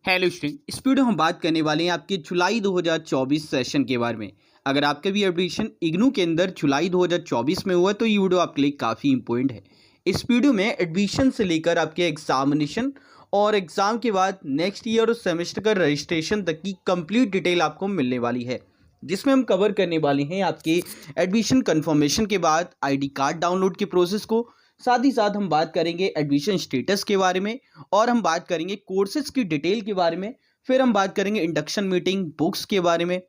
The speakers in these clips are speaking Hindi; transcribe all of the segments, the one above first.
हेलो स्टूडेंट, इस वीडियो में हम बात करने वाले हैं आपके जुलाई 2024 सेशन के बारे में। अगर आपका भी एडमिशन इग्नू के अंदर जुलाई 2024 में हुआ तो ये वीडियो आपके लिए काफ़ी इंपॉर्टेंट है। इस वीडियो में एडमिशन से लेकर आपके एग्जामिनेशन और एग्ज़ाम के बाद नेक्स्ट ईयर और सेमेस्टर का रजिस्ट्रेशन तक की कंप्लीट डिटेल आपको मिलने वाली है, जिसमें हम कवर करने वाले हैं आपके एडमिशन कन्फर्मेशन के बाद आईडी कार्ड डाउनलोड के प्रोसेस को। साथ ही साथ हम बात करेंगे एडमिशन स्टेटस के बारे में, और हम बात करेंगे कोर्सेज की डिटेल के बारे में। फिर हम बात करेंगे इंडक्शन मीटिंग बुक्स के बारे में।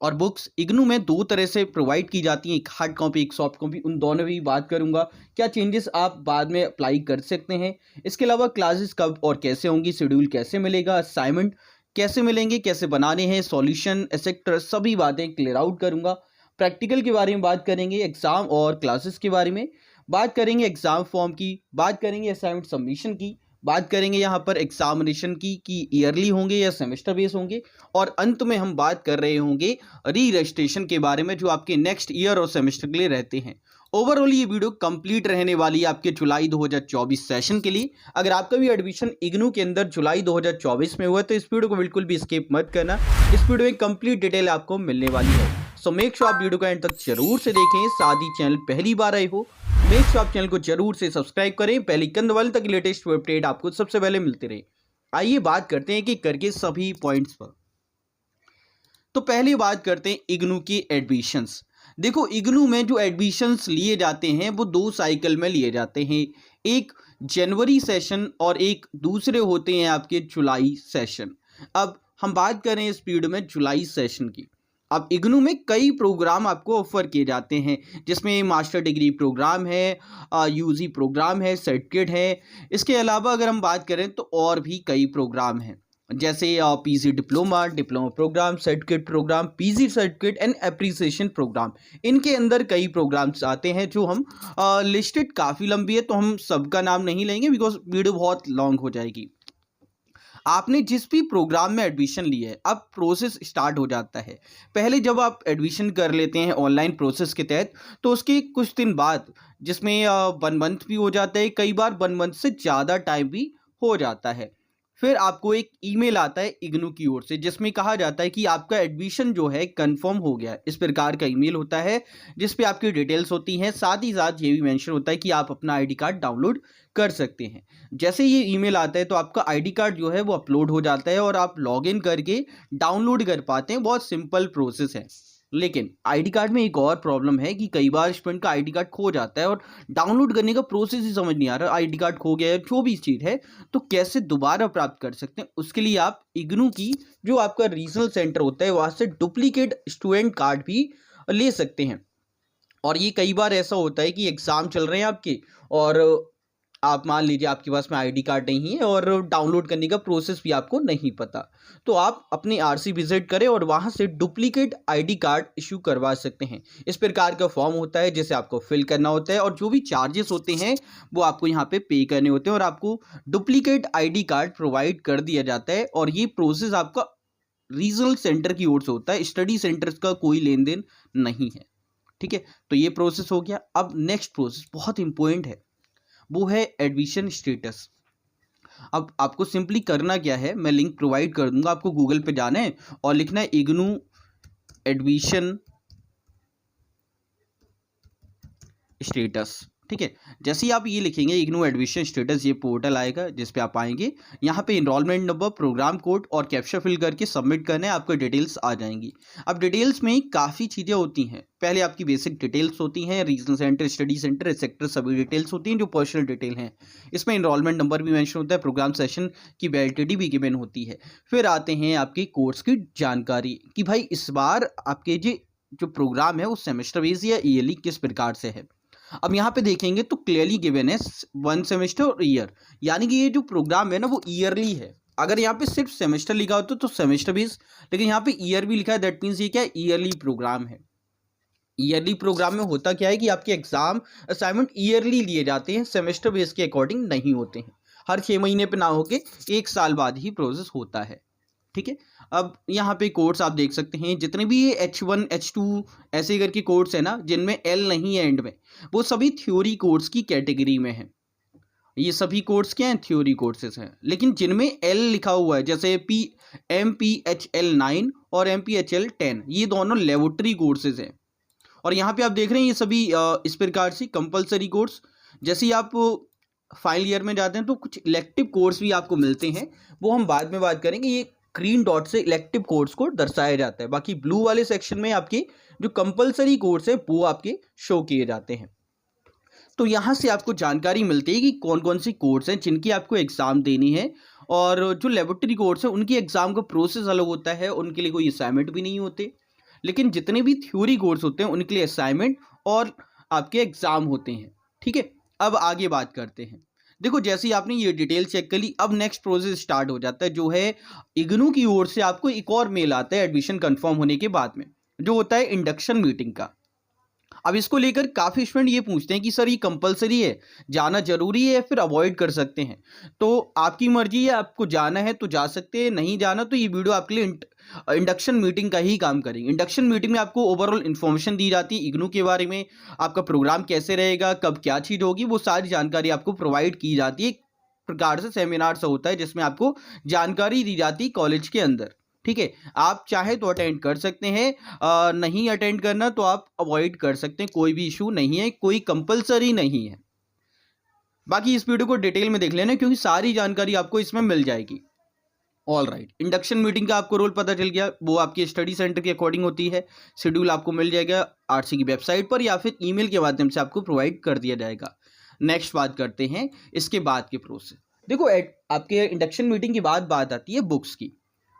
और बुक्स इग्नू में दो तरह से प्रोवाइड की जाती हैं, एक हार्ड कॉपी एक सॉफ्ट कॉपी, उन दोनों भी बात करूंगा। क्या चेंजेस आप बाद में अप्लाई कर सकते हैं। इसके अलावा क्लासेस कब और कैसे होंगी, शेड्यूल कैसे मिलेगा, असाइनमेंट कैसे मिलेंगे, कैसे बनाने हैं, सॉल्यूशन एक्सेट्रा सभी बातें क्लियर आउट करूंगा। प्रैक्टिकल के बारे में बात करेंगे, एग्जाम और क्लासेस के बारे में बात करेंगे, एग्जाम फॉर्म की बात करेंगे, असाइनमेंट सबमिशन की बात करेंगे, यहाँ पर एग्जामिनेशन की कि ईयरली होंगे या सेमेस्टर बेस होंगे। और अंत में हम बात कर रहे होंगे री रजिस्ट्रेशन के बारे में, जो आपके नेक्स्ट ईयर और सेमेस्टर के लिए रहते हैं। ओवरऑल ये वीडियो कंप्लीट रहने वाली है आपके जुलाई 2024 सेशन के लिए। अगर आपका भी एडमिशन इग्नू के अंदर जुलाई 2024 में हुआ तो इस वीडियो को बिल्कुल भी स्किप मत करना। इस वीडियो में कंप्लीट डिटेल आपको मिलने वाली है, सो मेक श्योर आप वीडियो को एंड तक जरूर से देखें। साथ ही चैनल पहली बार आए हो, मेक श्योर आप चैनल को जरूर से सब्सक्राइब करें, पहले कंदवाल तक लेटेस्ट अपडेट आपको सबसे पहले मिलते रहे। आइए बात करते हैं कि करके सभी पॉइंट्स पर। तो पहले बात करते हैं इग्नू की एडमिशंस। देखो, इग्नू में जो एडमिशंस लिए जाते हैं वो दो साइकिल में लिए जाते हैं, एक जनवरी सेशन और एक दूसरे होते हैं आपके जुलाई सेशन। अब हम बात करें इस पीरियड में जुलाई सेशन की। अब इग्नू में कई प्रोग्राम आपको ऑफर किए जाते हैं, जिसमें मास्टर डिग्री प्रोग्राम है, यूजी प्रोग्राम है, सर्टिफिकेट है। इसके अलावा अगर हम बात करें तो और भी कई प्रोग्राम हैं, जैसे PG diploma programme, certificate programme, PG certificate and appreciation programme. इनके अंदर कई प्रोग्राम्स आते हैं जो हम लिस्टेड काफ़ी लंबी है, तो हम सबका नाम नहीं लेंगे बिकॉज वीडियो बहुत लॉन्ग हो जाएगी। आपने जिस भी प्रोग्राम में एडमिशन लिया है, अब प्रोसेस स्टार्ट हो जाता है। पहले जब आप एडमिशन कर लेते हैं ऑनलाइन प्रोसेस के तहत, तो उसके कुछ दिन बाद, जिसमें 1 मंथ भी हो जाता है, कई बार 1 मंथ से ज़्यादा टाइम भी हो जाता है, फिर आपको एक ईमेल आता है इग्नू की ओर से, जिसमें कहा जाता है कि आपका एडमिशन जो है कंफर्म हो गया है। इस प्रकार का ईमेल होता है जिस पे आपकी डिटेल्स होती हैं, साथ ही साथ ये भी मेंशन होता है कि आप अपना आईडी कार्ड डाउनलोड कर सकते हैं। जैसे ये ईमेल आता है तो आपका आईडी कार्ड जो है वो अपलोड हो जाता है और आप लॉगिन करके डाउनलोड कर पाते हैं। बहुत सिंपल प्रोसेस है। लेकिन आईडी कार्ड में एक और प्रॉब्लम है कि कई बार स्टूडेंट का आईडी कार्ड खो जाता है और डाउनलोड करने का प्रोसेस ही समझ नहीं आ रहा। आईडी कार्ड खो गया है, जो भी चीज़ है, तो कैसे दोबारा प्राप्त कर सकते हैं। उसके लिए आप इग्नू की जो आपका रीजनल सेंटर होता है वहाँ से डुप्लीकेट स्टूडेंट कार्ड भी ले सकते हैं। और ये कई बार ऐसा होता है कि एग्ज़ाम चल रहे हैं आपके, और आप मान लीजिए आपके पास में आईडी कार्ड नहीं है और डाउनलोड करने का प्रोसेस भी आपको नहीं पता, तो आप अपनी आरसी विजिट करें और वहां से डुप्लीकेट आईडी कार्ड इशू करवा सकते हैं। इस प्रकार का फॉर्म होता है जिसे आपको फिल करना होता है, और जो भी चार्जेस होते हैं वो आपको यहाँ पे पे करने होते हैं, और आपको डुप्लीकेट आईडी कार्ड प्रोवाइड कर दिया जाता है। और ये प्रोसेस आपका रीजनल सेंटर की ओर से होता है, स्टडी सेंटर्स का कोई लेन देन नहीं है। ठीक है, तो ये प्रोसेस हो गया। अब नेक्स्ट प्रोसेस बहुत इंपॉर्टेंट है, वो है एडमिशन स्टेटस। अब आपको सिंपली करना क्या है, मैं लिंक प्रोवाइड कर दूंगा, आपको गूगल पे जाना है और लिखना है इग्नू एडमिशन स्टेटस। ठीक है, जैसे ही आप ये लिखेंगे इग्नू एडमिशन स्टेटस, ये पोर्टल आएगा जिस पे आप आएंगे। यहाँ पे इनरोलमेंट नंबर, प्रोग्राम कोड और कैप्चा फिल करके सबमिट करना है, आपको डिटेल्स आ जाएंगी। अब डिटेल्स में काफ़ी चीज़ें होती हैं। पहले आपकी बेसिक डिटेल्स होती हैं, regional centre, study centre, sector, सभी डिटेल्स होती हैं जो पर्सनल डिटेल हैं। इसमें इनरोलमेंट नंबर भी मेंशन होता है, प्रोग्राम सेशन की वैलिडिटी भी गिवन होती है। फिर आते हैं आपके कोर्स की जानकारी कि भाई इस बार आपके जो प्रोग्राम है वो सेमेस्टर बेस या ईयरली किस प्रकार से है। अब यहाँ पे देखेंगे तो क्लियरली गिवन है 1 सेमेस्टर और ईयर, यानी कि ये जो प्रोग्राम है ना वो ईयरली है। अगर यहाँ पे सिर्फ सेमेस्टर लिखा होता तो सेमेस्टर बेस, लेकिन यहाँ पे ईयर भी लिखा है, दैट मीन्स ये क्या है, ईयरली प्रोग्राम है। ईयरली प्रोग्राम में होता क्या है कि आपके एग्जाम असाइनमेंट ईयरली लिए जाते हैं, सेमेस्टर बेस के अकॉर्डिंग नहीं होते हैं। हर 6 महीने पे ना होके 1 साल बाद ही प्रोसेस होता है। ठीक है, अब यहाँ पे कोर्स आप देख सकते हैं, जितने भी ये H1 H2 ऐसे करके कोर्स है ना, जिनमें L नहीं है एंड में, वो सभी थ्योरी कोर्स की कैटेगरी में है। ये सभी कोर्स क्या हैं, थ्योरी कोर्सेज हैं, लेकिन जिनमें एल लिखा हुआ है जैसे MPHL 9 और MPHL 10, ये दोनों लेबोरेटरी कोर्सेज हैं। और यहाँ पे आप देख रहे हैं ये सभी इस प्रकार से कंपलसरी कोर्स। जैसे ही आप फाइनल ईयर में जाते हैं तो कुछ इलेक्टिव कोर्स भी आपको मिलते हैं, वो हम बाद में बात करेंगे। ये ग्रीन डॉट से इलेक्टिव कोर्स को दर्शाया जाता है, बाकी ब्लू वाले सेक्शन में आपके जो कंपलसरी कोर्स है वो आपके शो किए जाते हैं। तो यहाँ से आपको जानकारी मिलती है कि कौन कौन सी कोर्स हैं जिनकी आपको एग्ज़ाम देनी है, और जो लेबोरेटरी कोर्स है उनकी एग्ज़ाम का प्रोसेस अलग होता है, उनके लिए कोई असाइनमेंट भी नहीं होते। लेकिन जितने भी थ्योरी कोर्स होते हैं उनके लिए असाइनमेंट और आपके एग्ज़ाम होते हैं। ठीक है, अब आगे बात करते हैं। देखो जैसे ही आपने ये डिटेल चेक कर ली, अब नेक्स्ट प्रोसेस स्टार्ट हो जाता है, जो है इग्नू की ओर से आपको एक और मेल आता है एडमिशन कंफर्म होने के बाद में, जो होता है इंडक्शन मीटिंग का। अब इसको लेकर काफ़ी स्टूडेंट ये पूछते हैं कि सर ये कंपलसरी है, जाना जरूरी है या फिर अवॉइड कर सकते हैं। तो आपकी मर्जी है, आपको जाना है तो जा सकते हैं, नहीं जाना तो ये वीडियो आपके लिए इंडक्शन मीटिंग का ही काम करेंगे। इंडक्शन मीटिंग में आपको ओवरऑल इन्फॉर्मेशन दी जाती है इग्नू के बारे में, आपका प्रोग्राम कैसे रहेगा, कब क्या चीज़ होगी, वो सारी जानकारी आपको प्रोवाइड की जाती है। एक प्रकार से सेमिनार सा होता है जिसमें आपको जानकारी दी जाती है कॉलेज के अंदर। ठीक है, आप चाहे तो अटेंड कर सकते हैं, नहीं अटेंड करना तो आप अवॉइड कर सकते हैं, कोई भी इशू नहीं है, कोई कंपलसरी नहीं है। बाकी इस वीडियो को डिटेल में देख लेना क्योंकि सारी जानकारी आपको इसमें मिल जाएगी। ऑल राइट, इंडक्शन मीटिंग का आपको रोल पता चल गया, वो आपके स्टडी सेंटर के अकॉर्डिंग होती है। शेड्यूल आपको मिल जाएगा आरसी की वेबसाइट पर या फिर ईमेल के माध्यम से आपको प्रोवाइड कर दिया जाएगा। नेक्स्ट बात करते हैं इसके बाद के प्रोसेस। देखो आपके इंडक्शन मीटिंग के बाद बात आती है बुक्स की।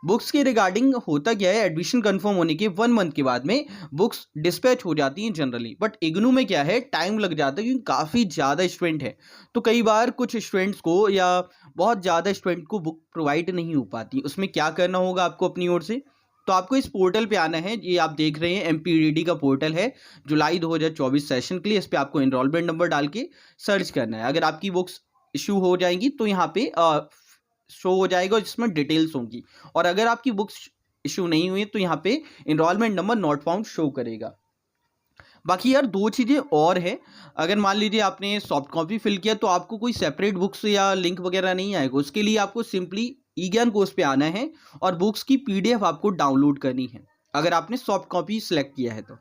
बुक्स के रिगार्डिंग होता क्या है, एडमिशन कंफर्म होने के 1 मंथ के बाद में बुक्स डिस्पैच हो जाती हैं जनरली, बट इग्नू में क्या है टाइम लग जाता है क्योंकि काफ़ी ज़्यादा स्टूडेंट है, तो कई बार कुछ स्टूडेंट्स को या बहुत ज़्यादा स्टूडेंट को बुक प्रोवाइड नहीं हो पाती। उसमें क्या करना होगा आपको अपनी ओर से, तो आपको इस पोर्टल पे आना है। ये आप देख रहे हैं MPDD का पोर्टल है, जुलाई 2024 सेशन के लिए। इस पर आपको एनरोलमेंट नंबर डाल के सर्च करना है। अगर आपकी बुक्स इशू हो जाएंगी तो यहाँ पे शो हो जाएगा जिसमें डिटेल्स होंगी, और अगर आपकी बुक्स इशू नहीं हुई तो यहाँ पे enrolment number not found show करेगा। बाकी यार 2 चीज़ें और है, अगर मान लीजिए आपने सॉफ्ट कॉपी फिल किया तो आपको कोई सेपरेट बुक्स या लिंक वगैरह नहीं आएगा। उसके लिए आपको सिंपली ई-ज्ञान कोर्स पे आना है और बुक्स की PDF आपको डाउनलोड करनी है, अगर आपने सॉफ्ट कॉपी सिलेक्ट किया है तो।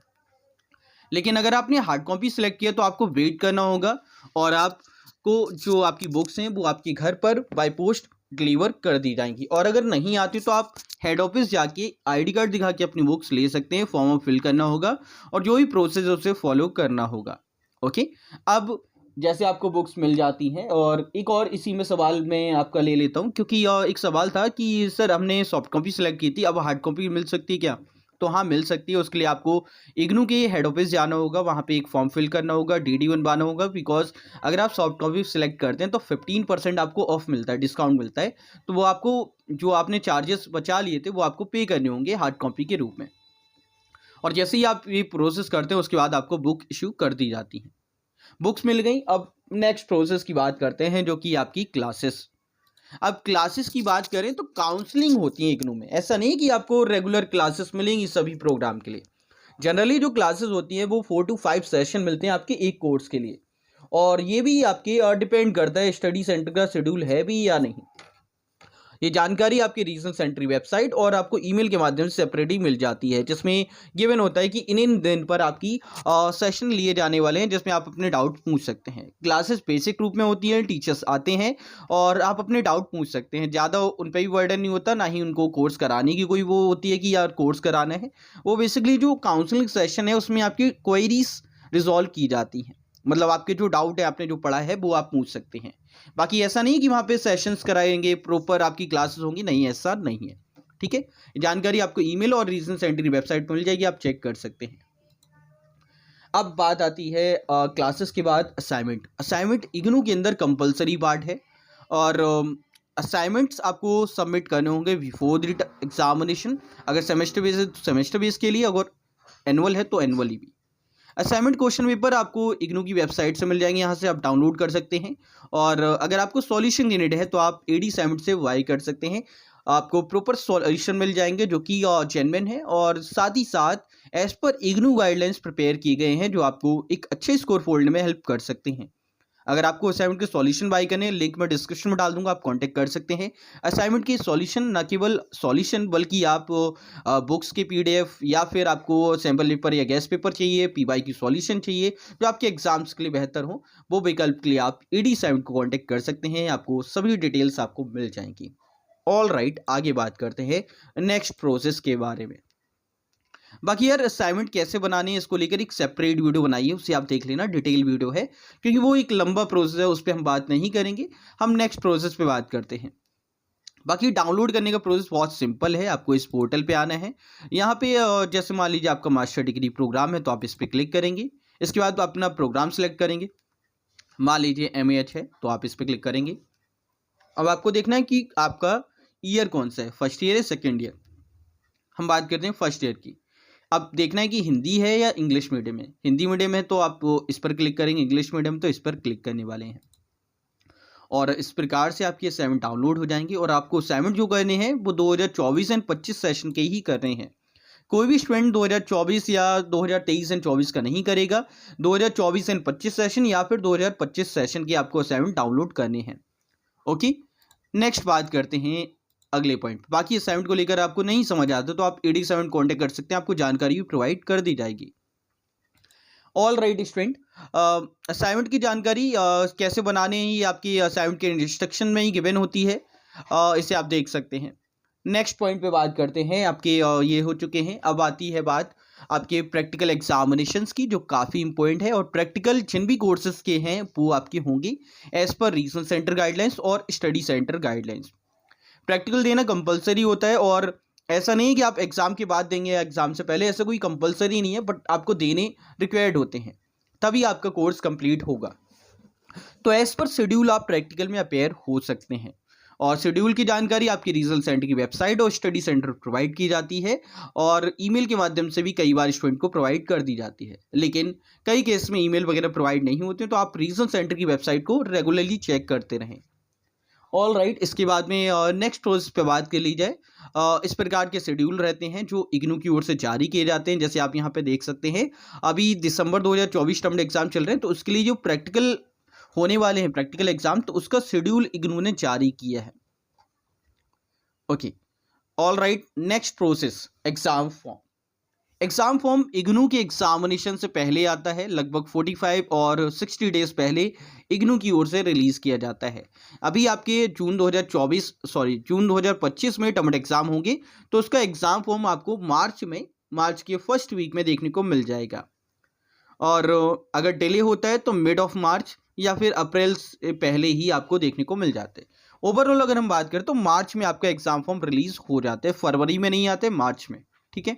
लेकिन अगर आपने हार्ड कॉपी सिलेक्ट किया तो आपको वेट करना होगा, और आपको जो आपकी बुक्स हैं वो आपके घर पर बाय पोस्ट डिलीवर कर दी जाएंगी। और अगर नहीं आती तो आप हेड ऑफिस जाके ID कार्ड दिखा के अपनी बुक्स ले सकते हैं, फॉर्म फिल करना होगा और जो भी प्रोसेस है उसे फॉलो करना होगा। ओके, अब जैसे आपको बुक्स मिल जाती हैं, और एक और इसी में सवाल मैं आपका ले लेता हूं, क्योंकि एक सवाल था कि सर हमने सॉफ्ट कॉपी सेलेक्ट की थी, अब हार्ड कॉपी मिल सकती है क्या? तो हाँ, मिल सकती है। उसके लिए आपको इग्नू के हेड ऑफिस जाना होगा, वहाँ पे एक फॉर्म फिल करना होगा, DD बनवाना होगा, बिकॉज अगर आप सॉफ्ट कॉपी सेलेक्ट करते हैं तो 15% आपको ऑफ मिलता है, डिस्काउंट मिलता है। तो वो आपको जो आपने चार्जेस बचा लिए थे वो आपको पे करने होंगे हार्ड कॉपी के रूप में। और जैसे ही आप ये प्रोसेस करते हैं उसके बाद आपको बुक इशू कर दी जाती है। बुक्स मिल गई, अब नेक्स्ट प्रोसेस की बात करते हैं जो कि आपकी क्लासेस। अब क्लासेस की बात करें तो काउंसलिंग होती है इग्नू में। ऐसा नहीं कि आपको रेगुलर क्लासेस मिलेंगी सभी प्रोग्राम के लिए। जनरली जो क्लासेस होती हैं वो 4 to 5 सेशन मिलते हैं आपके एक कोर्स के लिए, और ये भी आपके डिपेंड करता है स्टडी सेंटर का शेड्यूल है भी या नहीं। ये जानकारी आपकी रीजनल सेंटर वेबसाइट और आपको ईमेल के माध्यम से सेपरेटली मिल जाती है, जिसमें गिवन होता है कि इन दिन पर आपकी सेशन लिए जाने वाले हैं जिसमें आप अपने डाउट पूछ सकते हैं। क्लासेस बेसिक रूप में होती हैं, टीचर्स आते हैं और आप अपने डाउट पूछ सकते हैं। ज़्यादा उन पर भी बर्डन नहीं होता, ना ही उनको कोर्स कराने की कोई वो होती है कि यार कोर्स कराना है। वो बेसिकली जो काउंसलिंग सेशन है उसमें आपकी क्वेरीज रिजॉल्व की जाती हैं, मतलब आपके जो डाउट है आपने जो पढ़ा है वो आप पूछ सकते हैं। बाकी ऐसा नहीं कि वहाँ पे सेशंस कराएंगे, प्रॉपर आपकी क्लासेस होंगी, नहीं, ऐसा नहीं है। ठीक है, जानकारी आपको ईमेल और रीजन सेंटर की वेबसाइट पर मिल जाएगी, आप चेक कर सकते हैं। अब बात आती है क्लासेस के बाद असाइनमेंट। असाइनमेंट इग्नू के अंदर कंपलसरी पार्ट है, और असाइनमेंट्स आपको सबमिट करने होंगे बिफोर द एग्जामिनेशन। अगर सेमेस्टर बेस है तो सेमेस्टर बेस के लिए, अगर एनुअल है तो एनुअली भी। असाइनमेंट क्वेश्चन पेपर आपको इग्नू की वेबसाइट से मिल जाएंगे, यहाँ से आप डाउनलोड कर सकते हैं। और अगर आपको सॉल्यूशन नीडेड है तो आप AD असाइनमेंट से वाई कर सकते हैं, आपको प्रॉपर सॉल्यूशन मिल जाएंगे जो कि जेन्युइन है, और साथ ही साथ as per IGNOU guidelines prepare किए गए हैं जो आपको एक अच्छे स्कोर फोल्ड में हेल्प कर सकते हैं। अगर आपको असाइनमेंट के सॉल्यूशन बाय करने हैं, लिंक मैं डिस्क्रिप्शन में डाल दूंगा, आप कांटेक्ट कर सकते हैं। असाइनमेंट की सॉल्यूशन न केवल सॉल्यूशन बल्कि आप बुक्स के पीडीएफ या फिर आपको सैम्पल पेपर या गेस्ट पेपर चाहिए, पीवाई की सॉल्यूशन चाहिए जो आपके एग्जाम्स के लिए बेहतर हो, वो विकल्प के लिए आप ईडी असाइनमेंट को कांटेक्ट कर सकते हैं। आपको सभी डिटेल्स आपको मिल जाएंगी। ऑल राइट, आगे बात करते हैं नेक्स्ट प्रोसेस के बारे में। बाकी यार असाइनमेंट कैसे बनाने हैं इसको लेकर एक सेपरेट वीडियो बनाई है, उसे आप देख लेना, डिटेल वीडियो है, क्योंकि वो एक लंबा प्रोसेस है, उस पर हम बात नहीं करेंगे। हम नेक्स्ट प्रोसेस पे बात करते हैं। बाकी डाउनलोड करने का प्रोसेस बहुत सिंपल है। आपको इस पोर्टल पे आना है। यहाँ पे जैसे मान लीजिए आपका मास्टर डिग्री प्रोग्राम है तो आप इस पर क्लिक करेंगे। इसके बाद आप अपना प्रोग्राम सेलेक्ट करेंगे। मान लीजिए MAH है तो आप इस पर क्लिक करेंगे। अब आपको देखना है कि आपका ईयर कौन सा है, फर्स्ट ईयर है सेकेंड ईयर। हम बात करते हैं फर्स्ट ईयर की। अब देखना है कि हिंदी है या इंग्लिश मीडियम है। हिंदी मीडियम है तो आप इस पर क्लिक करेंगे, इंग्लिश मीडियम तो इस पर क्लिक करने वाले हैं। और इस प्रकार से आपके असाइनमेंट डाउनलोड हो जाएंगे। और आपको असाइनमेंट जो करने हैं वो 2024 एंड 25 सेशन के ही करने हैं। कोई भी स्टूडेंट 2024 या 2023 एंड 24 का नहीं करेगा। 2024 एंड 25 सेशन या फिर 2025 सेशन के आपको असाइनमेंट डाउनलोड करने हैं। ओके, नेक्स्ट बात करते हैं अगले पॉइंट। बाकी असाइनमेंट को लेकर आपको नहीं समझ आता तो आप ईडी असाइनमेंट कॉन्टेक्ट कर सकते हैं, आपको जानकारी भी प्रोवाइड कर दी जाएगी। ऑल राइट स्टूडेंट, असाइनमेंट की जानकारी कैसे बनाने हैं ये आपकी असाइनमेंट के इंस्ट्रक्शन में ही गिवन होती है। इसे आप देख सकते हैं। नेक्स्ट पॉइंट पे बात करते हैं। आपके ये हो चुके हैं। अब आती है बात आपके प्रैक्टिकल एग्जामिनेशंस की, जो काफ़ी इंपॉर्टेंट है। और प्रैक्टिकल जिन भी कोर्सेज के हैं वो आपके होंगे as per regional centre guidelines और स्टडी सेंटर गाइडलाइंस। प्रैक्टिकल देना कंपलसरी होता है और ऐसा नहीं है कि आप एग्ज़ाम के बाद देंगे या एग्ज़ाम से पहले, ऐसा कोई कंपलसरी नहीं है, बट आपको देने रिक्वायर्ड होते हैं, तभी आपका कोर्स कंप्लीट होगा। तो एज पर शेड्यूल आप प्रैक्टिकल में अपेयर हो सकते हैं। और शेड्यूल की जानकारी आपकी रीजनल सेंटर की वेबसाइट और स्टडी सेंटर प्रोवाइड की जाती है और ईमेल के माध्यम से भी कई बार स्टूडेंट को प्रोवाइड कर दी जाती है। लेकिन कई केस में ईमेल वगैरह प्रोवाइड नहीं होते, तो आप रीजनल सेंटर की वेबसाइट को रेगुलरली चेक करते रहें। ऑल राइट, इसके बाद में नेक्स्ट प्रोसेस पे बात कर ली जाए। इस प्रकार के शेड्यूल रहते हैं जो इग्नू की ओर से जारी किए जाते हैं। जैसे आप यहाँ पे देख सकते हैं, अभी दिसंबर 2024 टर्म एग्जाम चल रहे हैं, तो उसके लिए जो प्रैक्टिकल होने वाले हैं, प्रैक्टिकल एग्जाम, तो उसका शेड्यूल इग्नू ने जारी किया है। Okay, all right, next process exam form. Exam form IGNOU के एग्जामिनेशन से पहले आता है, लगभग 45 और 60 डेज पहले इग्नू की ओर से रिलीज किया जाता है। अभी आपके जून 2025 में टर्म एग्जाम होंगे, तो उसका एग्जाम फॉर्म आपको मार्च के फर्स्ट वीक में देखने को मिल जाएगा। और अगर डिले होता है तो मिड ऑफ मार्च या फिर अप्रैल से पहले ही आपको देखने को मिल जाते हैं। ओवरऑल अगर हम बात करें तो मार्च में आपका एग्जाम फॉर्म रिलीज हो जाते हैं, फरवरी में नहीं आते, मार्च में। ठीक है,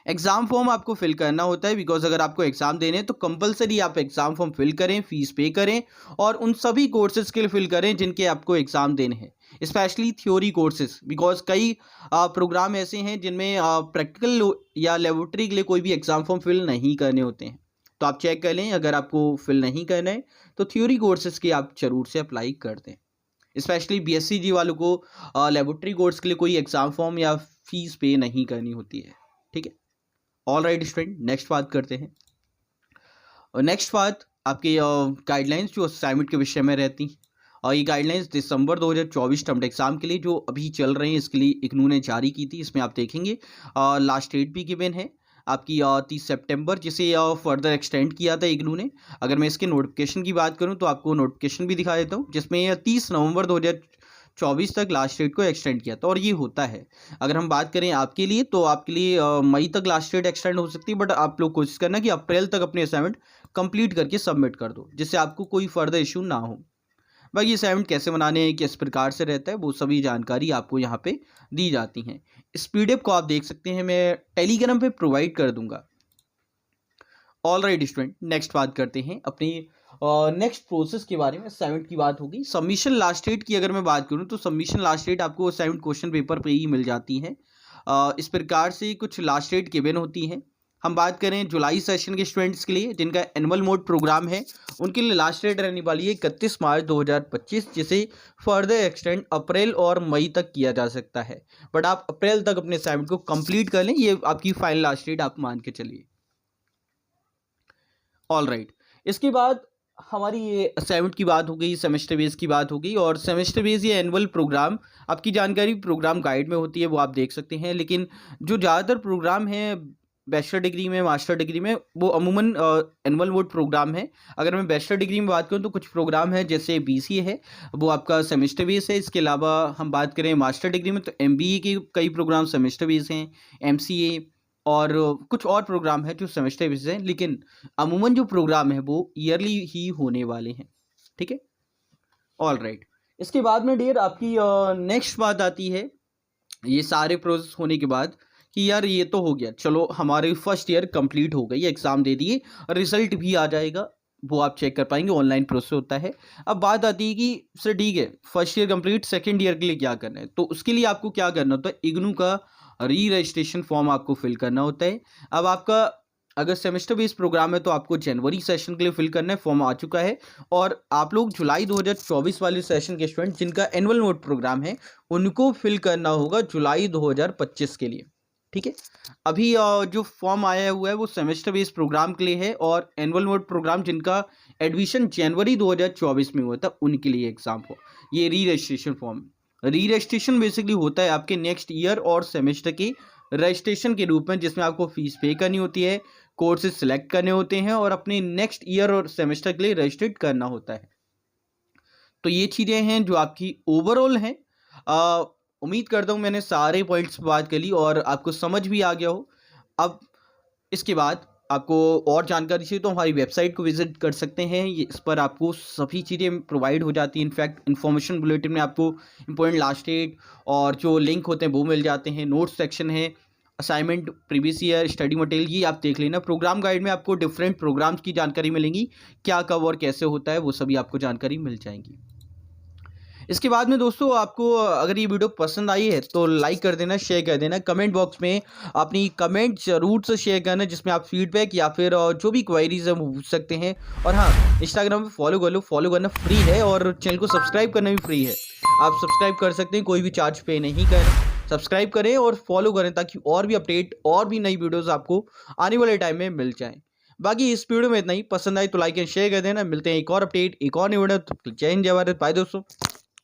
एग्जाम फॉर्म आपको फिल करना होता है, बिकॉज अगर आपको एग्जाम देने हैं तो कंपलसरी आप एग्जाम फॉर्म फिल करें, फीस पे करें और उन सभी कोर्सेज के लिए फिल करें जिनके आपको एग्जाम देने हैं, स्पेशली थ्योरी कोर्सेज। बिकॉज कई प्रोग्राम ऐसे हैं जिनमें प्रैक्टिकल या लेबोरेटरी के लिए कोई भी एग्जाम फॉर्म फिल नहीं करने होते हैं, तो आप चेक कर लें। अगर आपको फिल नहीं करना है तो थ्योरी कोर्सेज के आप जरूर से अप्लाई कर दें। स्पेशली BSc वालों को लेबोरेटरी कोर्स के लिए कोई एग्जाम फॉर्म या फीस पे नहीं करनी होती है। ठीक है, ऑल राइट स्टूडेंट, नेक्स्ट बात करते हैं। और नेक्स्ट बात आपके गाइडलाइंस जो असाइनमेंट के विषय में रहती हैं, और ये गाइडलाइंस दिसंबर 2024 टर्म एग्जाम के लिए जो अभी चल रहे हैं, इसके लिए इग्नू ने जारी की थी। इसमें आप देखेंगे लास्ट डेट भी गिवन है आपकी 30 सितंबर, जिसे फर्दर एक्सटेंड किया था इग्नू ने। अगर मैं इसके नोटिफिकेशन की बात करूं तो आपको नोटिफिकेशन भी दिखा देता हूं, जिसमें 30 नवंबर 2024 तक लास्ट डेट को एक्सटेंड किया था। और ये होता है, अगर हम बात करें आपके लिए तो आपके लिए मई तक लास्ट डेट एक्सटेंड हो सकती है, बट आप लोग कोशिश करना कि अप्रैल तक अपने असाइनमेंट कंप्लीट करके सबमिट कर दो, जिससे आपको कोई फर्दर इशू ना हो। बाकी असाइनमेंट कैसे बनाने हैं, किस प्रकार से रहता है, वो सभी जानकारी आपको यहाँ पे दी जाती हैं। इस PDF को आप देख सकते हैं, मैं टेलीग्राम पे प्रोवाइड कर दूंगा। ऑल राइट स्टूडेंट, नेक्स्ट बात करते हैं अपनी नेक्स्ट प्रोसेस के बारे में। असाइनमेंट की बात होगी। सबमिशन लास्ट डेट की अगर मैं बात करूं तो सबमिशन लास्ट डेट आपको असाइनमेंट क्वेश्चन पेपर पे ही मिल जाती है। इस प्रकार से कुछ लास्ट डेट गिवन होती हैं। हम बात करें जुलाई सेशन के स्टूडेंट्स के लिए जिनका एनुअल मोड प्रोग्राम है, उनके लिए लास्ट डेट रहने वाली है 31 मार्च 2025, जिसे फर्दर एक्सटेंड अप्रैल और मई तक किया जा सकता है। बट आप अप्रैल तक अपने असाइनमेंट को कंप्लीट कर लें, ये आपकी फाइनल लास्ट डेट आप मान के चलिए। ऑल राइट, इसके बाद हमारी ये असाइनमेंट की बात हो गई, सेमेस्टर बेस की बात हो गई, और सेमेस्टर बेस या एनुअल प्रोग्राम आपकी जानकारी प्रोग्राम गाइड में होती है, वो आप देख सकते हैं। लेकिन जो ज़्यादातर प्रोग्राम है बैचलर डिग्री में, मास्टर डिग्री में, वो अमूमन एनुअल मोड प्रोग्राम है। अगर मैं बैचलर डिग्री में बात करूँ तो कुछ प्रोग्राम है, जैसे बीसीए है, वो आपका सेमेस्टर बेस है। इसके अलावा हम बात करें मास्टर डिग्री में तो एमबीए के कई प्रोग्राम सेमेस्टर बेस हैं, एमसीए और कुछ और प्रोग्राम है जो सेमेस्टर बेस हैं। लेकिन अमूमन जो प्रोग्राम है वो ईयरली ही होने वाले हैं। ठीक है, ऑल राइट। इसके बाद में डियर आपकी नेक्स्ट बात आती है, ये सारे प्रोसेस होने के बाद कि यार ये तो हो गया, चलो हमारे फर्स्ट ईयर कंप्लीट हो गई, एग्ज़ाम दे दिए, रिजल्ट भी आ जाएगा, वो आप चेक कर पाएंगे, ऑनलाइन प्रोसेस होता है। अब बात आती है कि सर ठीक है, first year complete, second year के लिए क्या करना है? तो उसके लिए आपको क्या करना होता है, इग्नू का री रजिस्ट्रेशन फॉर्म आपको फिल करना होता है। अब आपका अगर सेमेस्टर बेस्ड प्रोग्राम है तो आपको जनवरी सेशन के लिए फिल करना है, फॉर्म आ चुका है। और आप लोग जुलाई 2024 वाले सेशन के स्टूडेंट जिनका एनुअल मोड प्रोग्राम है, उनको फिल करना होगा जुलाई 2025 के लिए। ठीक है, अभी जो फॉर्म आया हुआ है वो सेमेस्टर बेस्ड प्रोग्राम के लिए है, और एनुअल मोड प्रोग्राम जिनका एडमिशन जनवरी 2024 में हुआ था उनके लिए एग्जाम हो। ये री रजिस्ट्रेशन फॉर्म, री रजिस्ट्रेशन बेसिकली होता है आपके नेक्स्ट ईयर और सेमेस्टर के रजिस्ट्रेशन के रूप में, जिसमें आपको फीस पे करनी होती है, कोर्सेज सिलेक्ट करने होते हैं, और अपने नेक्स्ट ईयर और सेमेस्टर के लिए रजिस्टर्ड करना होता है। तो ये चीज़ें हैं जो आपकी ओवरऑल हैं। उम्मीद करता हूँ मैंने सारे पॉइंट्स पर बात कर ली और आपको समझ भी आ गया हो। अब इसके बाद आपको और जानकारी चाहिए तो हमारी वेबसाइट को विजिट कर सकते हैं। इस पर आपको सभी चीज़ें प्रोवाइड हो जाती हैं। इनफैक्ट इन्फॉर्मेशन बुलेटिन में आपको इंपॉर्टेंट लास्ट डेट और जो लिंक होते हैं वो मिल जाते हैं। नोट्स सेक्शन है, assignment, previous year, study material, ये आप देख लेना। प्रोग्राम गाइड में आपको डिफरेंट प्रोग्राम्स की जानकारी मिलेंगी, क्या कब और कैसे होता है वो सभी आपको जानकारी मिल जाएंगी। इसके बाद में दोस्तों आपको अगर ये वीडियो पसंद आई है तो लाइक कर देना, शेयर कर देना, कमेंट बॉक्स में अपनी कमेंट जरूर से शेयर करना, जिसमें आप फीडबैक या फिर जो भी क्वेरीज है वो पूछ सकते हैं। और हाँ, इंस्टाग्राम पे फॉलो कर लो, फॉलो करना फ्री है, और चैनल को सब्सक्राइब करना भी फ्री है। आप सब्सक्राइब कर सकते हैं, कोई भी चार्ज पे नहीं कर। सब्सक्राइब करें और फॉलो करें ताकि और भी अपडेट और भी नई वीडियोज़ आपको आने वाले टाइम में मिल जाएँ। बाकी इस वीडियो में इतना ही, पसंद आई तो लाइक एंड शेयर कर देना। मिलते हैं एक और अपडेट, एक और नई वीडियो। जय हिंद, जय भारत, बाय दोस्तों।